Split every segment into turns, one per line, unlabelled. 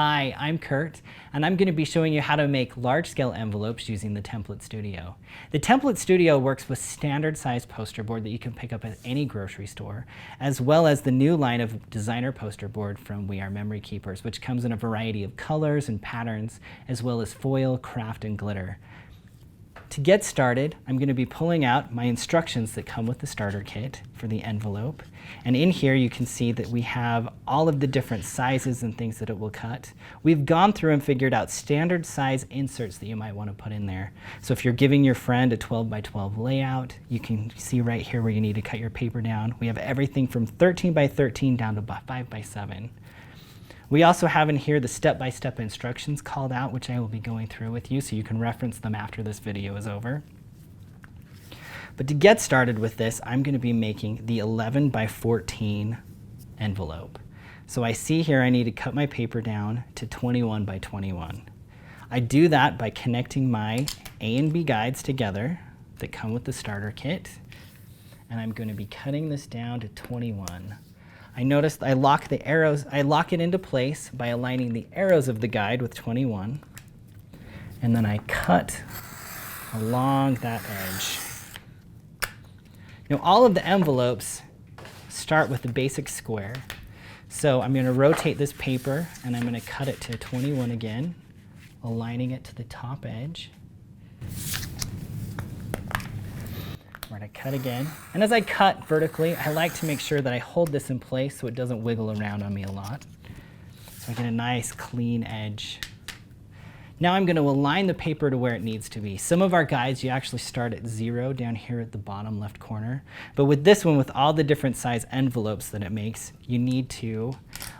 Hi, I'm Kurt, and I'm going to be showing you how to make large-scale envelopes using the Template Studio. The Template Studio works with standard-sized poster board that you can pick up at any grocery store, as well as the new line of designer poster board from We Are Memory Keepers, which comes in a variety of colors and patterns, as well as foil, craft, and glitter. To get started, I'm going to be pulling out my instructions that come with the starter kit for the envelope. And in here you can see that we have all of the different sizes and things that it will cut. We've gone through and figured out standard size inserts that you might want to put in there. So if you're giving your friend a 12 by 12 layout, you can see right here where you need to cut your paper down. We have everything from 13 by 13 down to 5 by 7. We also have in here the step-by-step instructions called out, which I will be going through with you so you can reference them after this video is over. But to get started with this, I'm going to be making the 11 by 14 envelope. So I see here I need to cut my paper down to 21 by 21. I do that by connecting my A and B guides together that come with the starter kit. And I'm going to be cutting this down to 21. I noticed I lock the arrows, I lock it into place by aligning the arrows of the guide with 21, and then I cut along that edge. Now all of the envelopes start with a basic square, so I'm going to rotate this paper and I'm going to cut it to 21 again, aligning it to the top edge. We're going to cut again. And as I cut vertically, I like to make sure that I hold this in place so it doesn't wiggle around on me a lot. So I get a nice clean edge. Now I'm going to align the paper to where it needs to be. Some of our guides, you actually start at 0 down here at the bottom left corner. But with this one, with all the different size envelopes that it makes, you need to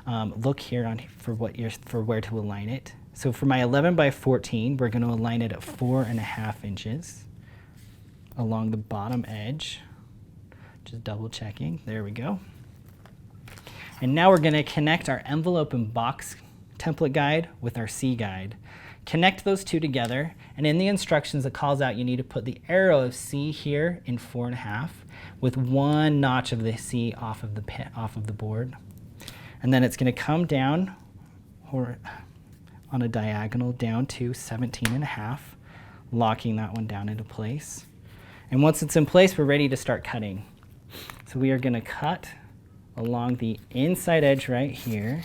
look here for where to align it. So for my 11 by 14, we're going to align it at 4.5 inches. Along the bottom edge, just double checking, there we go. And now we're going to connect our envelope and box template guide with our C guide. Connect those two together, and in the instructions it calls out you need to put the arrow of C here in 4.5 with one notch of the C off of the board. And then it's going to come down or on a diagonal down to 17.5, locking that one down into place. And once it's in place, we're ready to start cutting. So we are going to cut along the inside edge right here.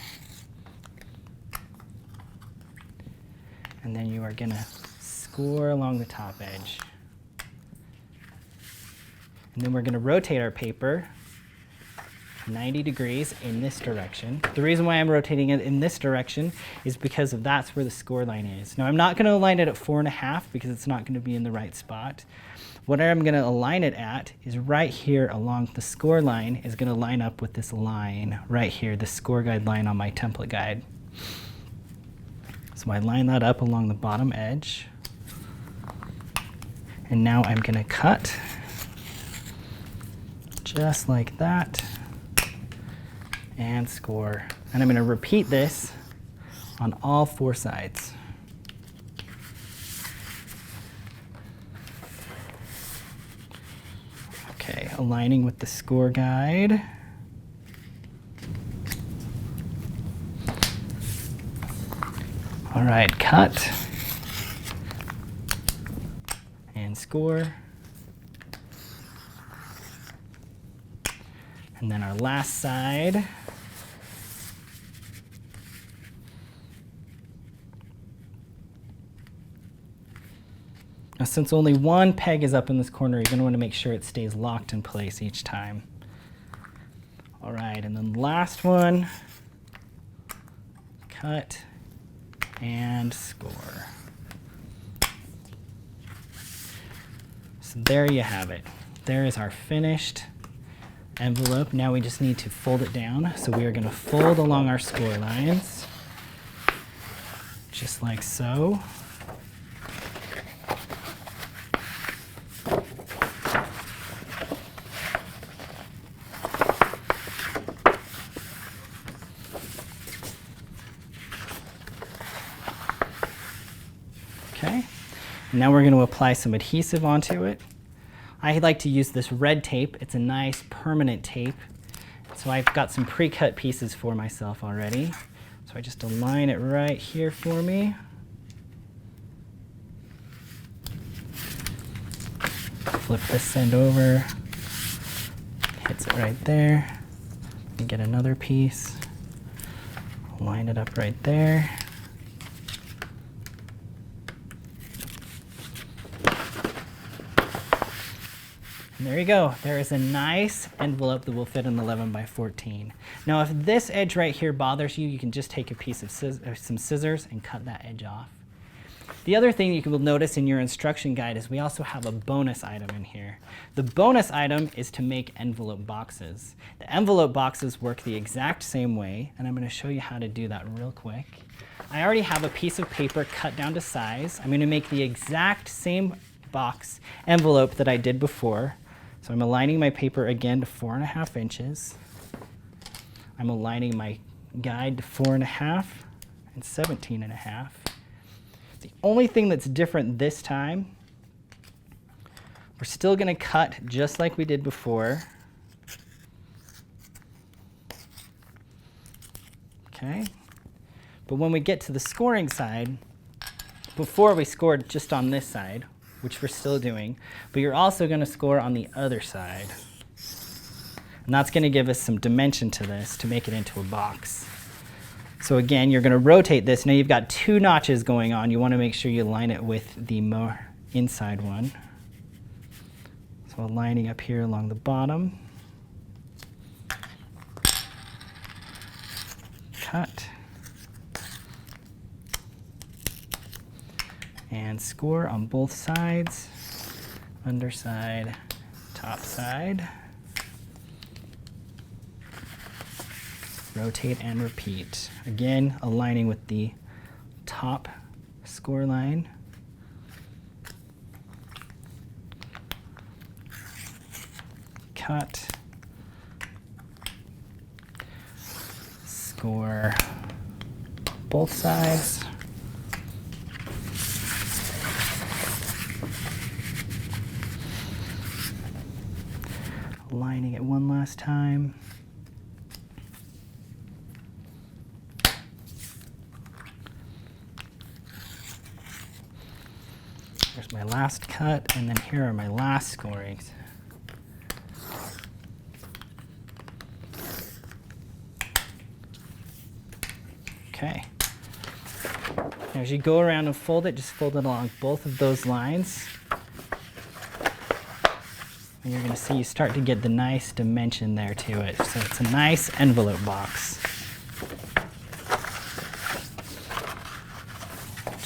And then you are going to score along the top edge. And then we're going to rotate our paper 90 degrees in this direction. The reason why I'm rotating it in this direction is because that's where the score line is. Now I'm not going to align it at 4.5 because it's not going to be in the right spot. What I'm going to align it at is right here along the score line is going to line up with this line right here, the score guide line on my template guide. So I line that up along the bottom edge. And now I'm going to cut just like that and score. And I'm going to repeat this on all 4 sides. Okay, aligning with the score guide. All right, cut and score. And then our last side. Now, since only one peg is up in this corner, you're going to want to make sure it stays locked in place each time. All right, and then last one, cut and score. So there you have it. There is our finished envelope. Now we just need to fold it down. So we are going to fold along our score lines, just like so. Okay, now we're going to apply some adhesive onto it. I like to use this red tape. It's a nice permanent tape. So I've got some pre-cut pieces for myself already. So So I just align it right here for me. Flip this end over, hits it right there, and get another piece, line it up right there. And there you go. There is a nice envelope that will fit an 11 by 14. Now, if this edge right here bothers you, you can just take a piece of some scissors and cut that edge off. The other thing you will notice in your instruction guide is we also have a bonus item in here. The bonus item is to make envelope boxes. The envelope boxes work the exact same way, and I'm going to show you how to do that real quick. I already have a piece of paper cut down to size. I'm going to make the exact same box envelope that I did before. So I'm aligning my paper again to 4.5 inches. I'm aligning my guide to 4.5 and 17.5. The only thing that's different this time, we're still going to cut just like we did before. Okay. But when we get to the scoring side, before we scored just on this side, which we're still doing, but you're also going to score on the other side. And that's going to give us some dimension to this to make it into a box. So again, you're going to rotate this. Now you've got 2 notches going on. You want to make sure you line it with the more inside one. So aligning up here along the bottom. Cut. And score on both sides, underside, top side. Rotate and repeat. Again, aligning with the top score line. Cut. Score both sides. Aligning it one last time. Here's my last cut, and then here are my last scorings. Okay. Now as you go around and fold it, just fold it along both of those lines. And you're going to see you start to get the nice dimension there to it. So it's a nice envelope box.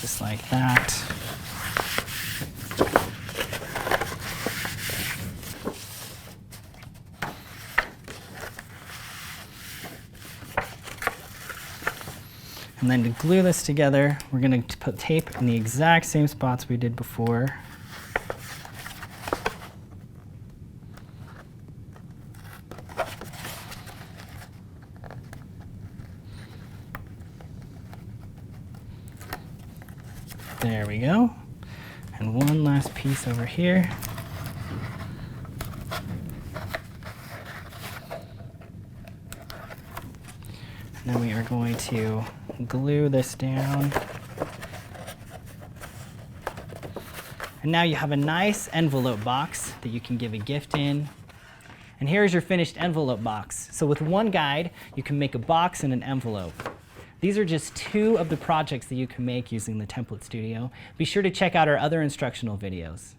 Just like that. And then to glue this together, we're going to put tape in the exact same spots we did before. There we go. And one last piece over here. And then we are going to glue this down. And now you have a nice envelope box that you can give a gift in. And here's your finished envelope box. So with one guide, you can make a box and an envelope. These are just 2 of the projects that you can make using the Template Studio. Be sure to check out our other instructional videos.